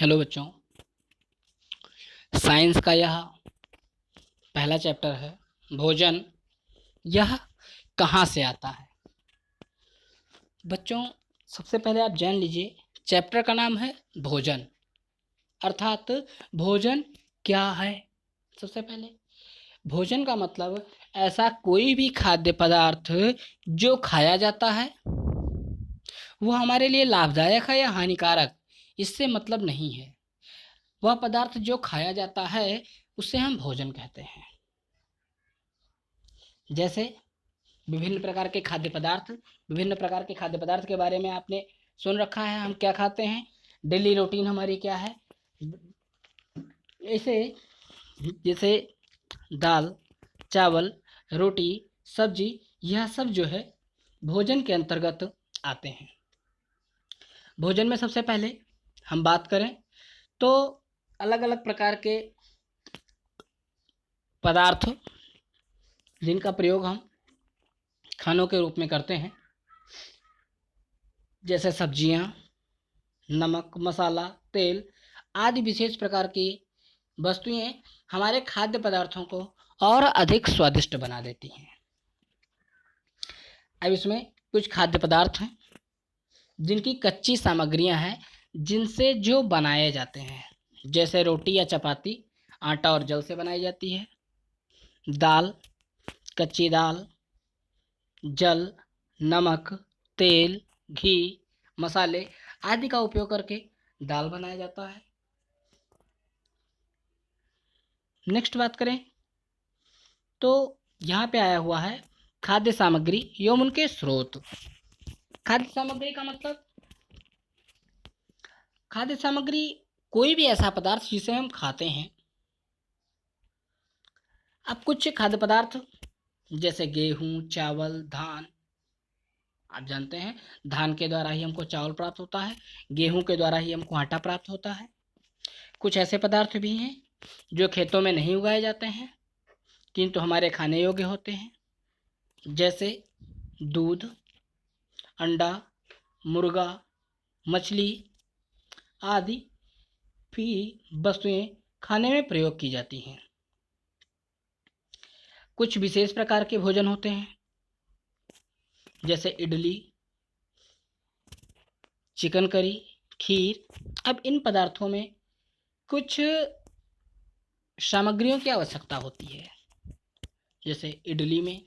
Hello बच्चों, science का यह पहला चैप्टर है भोजन। यह कहाँ से आता है? बच्चों, सबसे पहले आप जान लीजिए, चैप्टर का नाम है भोजन, अर्थात भोजन क्या है। सबसे पहले भोजन का मतलब ऐसा कोई भी खाद्य पदार्थ जो खाया जाता है वो हमारे लिए लाभदायक है या हानिकारक, इससे मतलब नहीं है। वह पदार्थ जो खाया जाता है उसे हम भोजन कहते हैं। जैसे विभिन्न प्रकार के खाद्य पदार्थ के बारे में आपने सुन रखा है। हम क्या खाते हैं, डेली रूटीन हमारी क्या है। ऐसे जैसे दाल, चावल, रोटी, सब्जी, यह सब जो है भोजन के अंतर्गत आते हैं। भोजन में सबसे पहले हम बात करें तो अलग अलग प्रकार के पदार्थ जिनका प्रयोग हम खानों के रूप में करते हैं, जैसे सब्जियां, नमक, मसाला, तेल आदि विशेष प्रकार की वस्तुएं हमारे खाद्य पदार्थों को और अधिक स्वादिष्ट बना देती हैं। अब इसमें कुछ खाद्य पदार्थ हैं जिनकी कच्ची सामग्रियां हैं जिनसे जो बनाए जाते हैं, जैसे रोटी या चपाती आटा और जल से बनाई जाती है। दाल, कच्ची दाल, जल, नमक, तेल, घी, मसाले आदि का उपयोग करके दाल बनाया जाता है। नेक्स्ट बात करें तो यहाँ पे आया हुआ है खाद्य सामग्री एवं उनके स्रोत। खाद्य सामग्री का मतलब खाद्य सामग्री कोई भी ऐसा पदार्थ जिसे हम खाते हैं। अब कुछ खाद्य पदार्थ जैसे गेहूं, चावल, धान, आप जानते हैं धान के द्वारा ही हमको चावल प्राप्त होता है, गेहूं के द्वारा ही हमको आटा प्राप्त होता है। कुछ ऐसे पदार्थ भी हैं जो खेतों में नहीं उगाए जाते हैं किंतु हमारे खाने योग्य होते हैं, जैसे दूध, अंडा, मुर्गा, मछली आदि भी वस्तुएं खाने में प्रयोग की जाती हैं। कुछ विशेष प्रकार के भोजन होते हैं जैसे इडली, चिकन करी, खीर। अब इन पदार्थों में कुछ सामग्रियों की आवश्यकता होती है, जैसे इडली में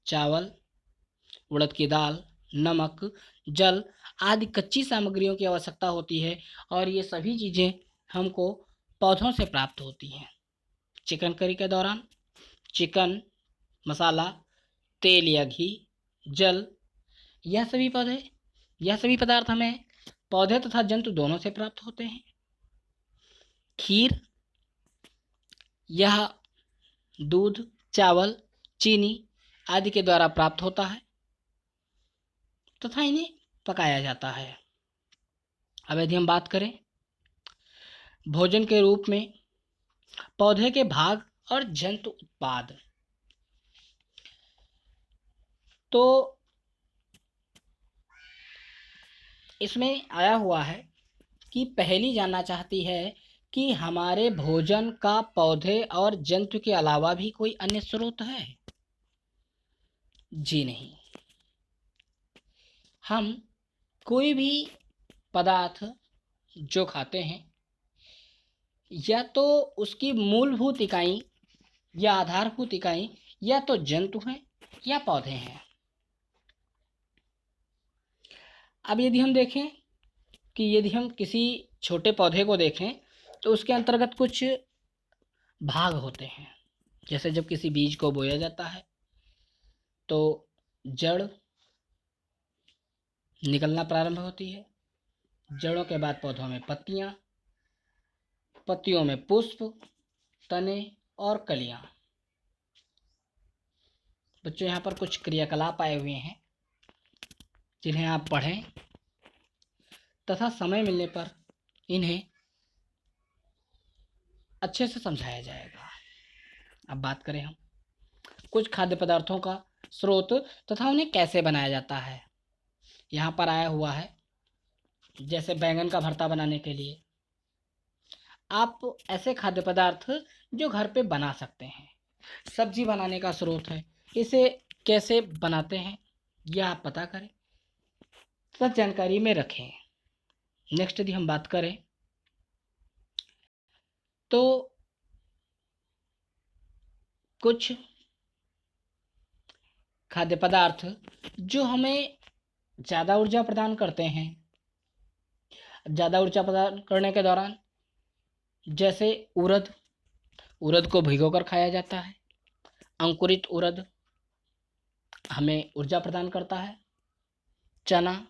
चावल, उड़द की दाल, नमक, जल आदि कच्ची सामग्रियों की आवश्यकता होती है और ये सभी चीज़ें हमको पौधों से प्राप्त होती हैं। चिकन करी के दौरान चिकन, मसाला, तेल या घी, जल, यह सभी पदार्थ हमें पौधे तथा जंतु दोनों से प्राप्त होते हैं। खीर, यह दूध, चावल, चीनी आदि के द्वारा प्राप्त होता है तथा इन्हें पकाया जाता है। अब यदि हम बात करें भोजन के रूप में पौधे के भाग और जंतु उत्पाद, तो इसमें आया हुआ है कि पहेली जानना चाहती है कि हमारे भोजन का पौधे और जंतु के अलावा भी कोई अन्य स्रोत है? जी नहीं। हम कोई भी पदार्थ जो खाते हैं या तो उसकी मूलभूत इकाई या आधारभूत इकाई या तो जंतु हैं या पौधे हैं। अब यदि हम देखें कि यदि हम किसी छोटे पौधे को देखें तो उसके अंतर्गत कुछ भाग होते हैं। जैसे जब किसी बीज को बोया जाता है तो जड़ निकलना प्रारंभ होती है, जड़ों के बाद पौधों में पत्तियां, पत्तियों में पुष्प, तने और कलियां। बच्चों, यहाँ पर कुछ क्रियाकलाप आए हुए हैं जिन्हें आप पढ़ें तथा समय मिलने पर इन्हें अच्छे से समझाया जाएगा। अब बात करें हम कुछ खाद्य पदार्थों का स्रोत तथा उन्हें कैसे बनाया जाता है। यहाँ पर आया हुआ है जैसे बैंगन का भरता बनाने के लिए आप ऐसे खाद्य पदार्थ जो घर पे बना सकते हैं। सब्जी बनाने का स्रोत है, इसे कैसे बनाते हैं यह आप पता करें, सब जानकारी में रखें। नेक्स्ट यदि हम बात करें तो कुछ खाद्य पदार्थ जो हमें ज़्यादा ऊर्जा प्रदान करते हैं, ज़्यादा ऊर्जा प्रदान करने के दौरान, जैसे उड़द, उड़द को भिगोकर खाया जाता है। अंकुरित उड़द हमें ऊर्जा प्रदान करता है। चना,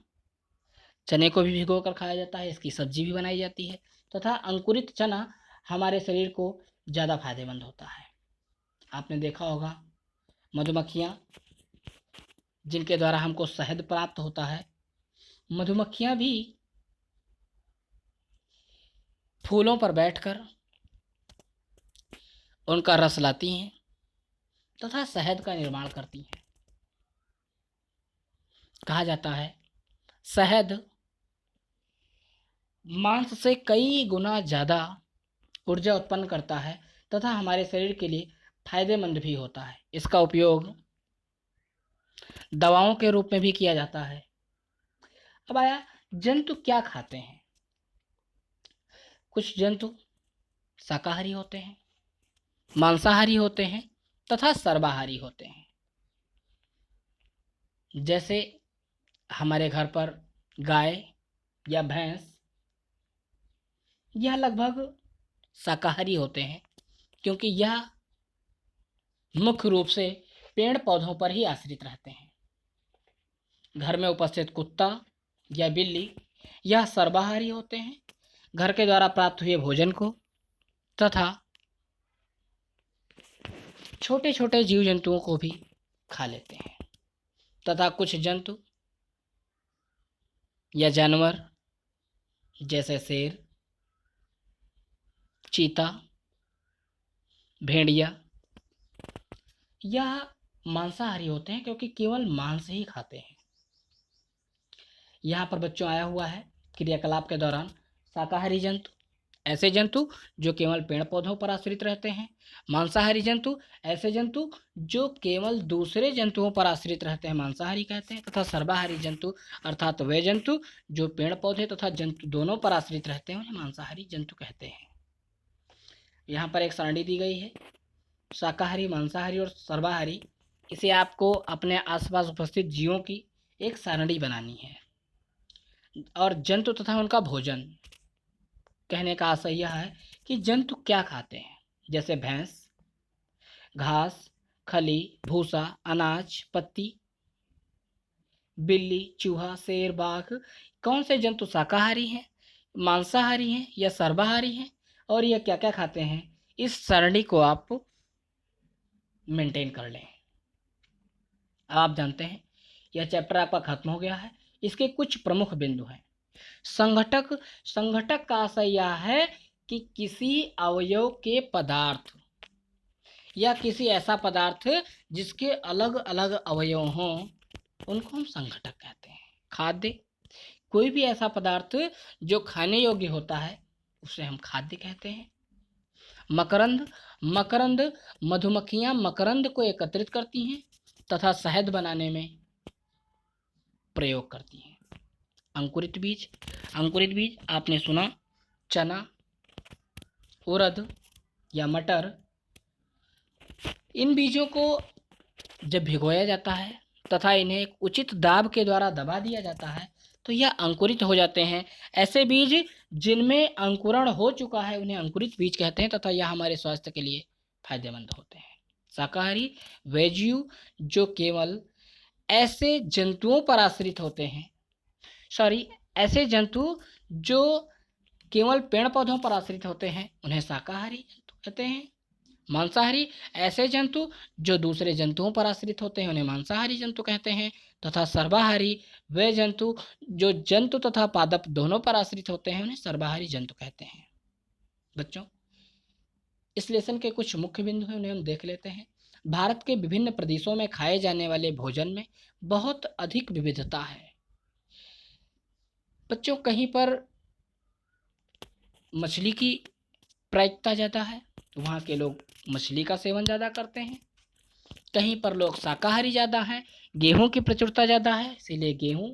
चने को भी भिगोकर खाया जाता है, इसकी सब्जी भी बनाई जाती है तथा अंकुरित चना हमारे शरीर को ज़्यादा फायदेमंद होता है। आपने देखा होगा मधुमक्खियाँ जिनके द्वारा हमको शहद प्राप्त होता है, मधुमक्खियाँ भी फूलों पर बैठकर उनका रस लाती हैं तथा शहद का निर्माण करती हैं। कहा जाता है शहद मांस से कई गुना ज़्यादा ऊर्जा उत्पन्न करता है तथा हमारे शरीर के लिए फायदेमंद भी होता है। इसका उपयोग दवाओं के रूप में भी किया जाता है। अब आया जंतु क्या खाते हैं। कुछ जंतु शाकाहारी होते हैं, मांसाहारी होते हैं तथा सर्वाहारी होते हैं। जैसे हमारे घर पर गाय या भैंस, यह लगभग शाकाहारी होते हैं क्योंकि यह मुख्य रूप से पेड़ पौधों पर ही आश्रित रहते हैं। घर में उपस्थित कुत्ता या बिल्ली, यह सर्वाहारी होते हैं, घर के द्वारा प्राप्त हुए भोजन को तथा छोटे छोटे जीव जंतुओं को भी खा लेते हैं। तथा कुछ जंतु या जानवर जैसे शेर, चीता, भेड़िया, यह मांसाहारी होते हैं क्योंकि केवल मांस ही खाते हैं। यहाँ पर बच्चों आया हुआ है क्रियाकलाप के दौरान शाकाहारी जंतु, ऐसे जंतु जो केवल पेड़ पौधों पर आश्रित रहते हैं। मांसाहारी जंतु, ऐसे जंतु जो केवल दूसरे जंतुओं पर आश्रित रहते हैं, मांसाहारी कहते हैं। तथा सर्वाहारी जंतु अर्थात वे जंतु जो पेड़ पौधे तथा जंतु दोनों पर आश्रित रहते हैं, उन्हें मांसाहारी जंतु कहते हैं। यहाँ पर एक सारणी दी गई है, शाकाहारी, मांसाहारी और सर्वाहारी। इसे आपको अपने आसपास उपस्थित जीवों की एक सारणी बनानी है। और जंतु तथा उनका भोजन, कहने का आशय यह है कि जंतु क्या खाते हैं। जैसे भैंस घास, खली, भूसा, अनाज, पत्ती। बिल्ली, चूहा, शेर, बाघ, कौन से जंतु शाकाहारी हैं, मांसाहारी हैं या सर्वाहारी हैं और यह क्या क्या खाते हैं, इस सरणी को आप मेंटेन कर लें। अब आप जानते हैं यह चैप्टर आपका खत्म हो गया है। इसके कुछ प्रमुख बिंदु हैं। संघटक, संघटक का आशय यह है कि किसी अवयव के पदार्थ या किसी ऐसा पदार्थ जिसके अलग अलग अवयव हों, उनको हम संघटक कहते हैं। खाद्य, कोई भी ऐसा पदार्थ जो खाने योग्य होता है उसे हम खाद्य कहते हैं। मकरंद, मकरंद मधुमक्खियां मकरंद को एकत्रित करती हैं तथा शहद बनाने में प्रयोग करती हैं। अंकुरित बीज, अंकुरित बीज आपने सुना चना, उड़द या मटर, इन बीजों को जब भिगोया जाता है तथा इन्हें एक उचित दाब के द्वारा दबा दिया जाता है तो यह अंकुरित हो जाते हैं। ऐसे बीज जिनमें अंकुरण हो चुका है उन्हें अंकुरित बीज कहते हैं तथा यह हमारे स्वास्थ्य के लिए फायदेमंद होते हैं। शाकाहारी वे जीव जो केवल ऐसे जंतुओं पर आश्रित होते हैं, ऐसे जंतु जो केवल पेड़ पौधों पर आश्रित होते हैं, उन्हें शाकाहारी जंतु कहते हैं। मांसाहारी ऐसे जंतु जो दूसरे जंतुओं पर आश्रित होते हैं, उन्हें मांसाहारी जंतु कहते हैं। तथा सर्वाहारी वे जंतु जो जंतु तथा पादप दोनों पर आश्रित होते हैं, उन्हें सर्वाहारी जंतु कहते हैं। बच्चों, इस लेसन के कुछ मुख्य बिंदु हैं, उन्हें हम देख लेते हैं। भारत के विभिन्न प्रदेशों में खाए जाने वाले भोजन में बहुत अधिक विविधता है। बच्चों कहीं पर मछली की प्रायिकता ज़्यादा है, वहाँ के लोग मछली का सेवन ज़्यादा करते हैं। कहीं पर लोग शाकाहारी ज़्यादा हैं, गेहूं की प्रचुरता ज़्यादा है, इसीलिए गेहूं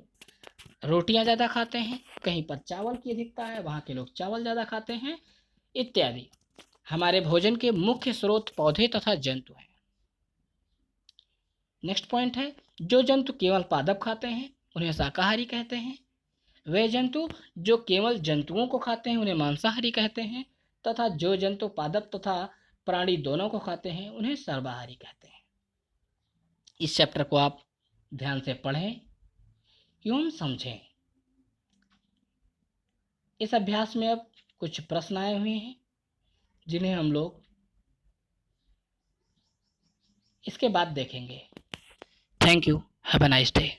रोटियां ज़्यादा खाते हैं। कहीं पर चावल की अधिकता है, वहाँ के लोग चावल ज़्यादा खाते हैं, इत्यादि। हमारे भोजन के मुख्य स्रोत पौधे तथा जंतु हैं। नेक्स्ट पॉइंट है, जो जंतु केवल पादप खाते हैं उन्हें शाकाहारी कहते हैं। वे जंतु जो केवल जंतुओं को खाते हैं उन्हें मांसाहारी कहते हैं, तथा जो जंतु पादप तथा प्राणी दोनों को खाते हैं उन्हें सर्वाहारी कहते हैं। इस चैप्टर को आप ध्यान से पढ़ें एवं समझें। इस अभ्यास में अब कुछ प्रश्न आए हुए हैं जिन्हें हम लोग इसके बाद देखेंगे। Thank you, have a nice day.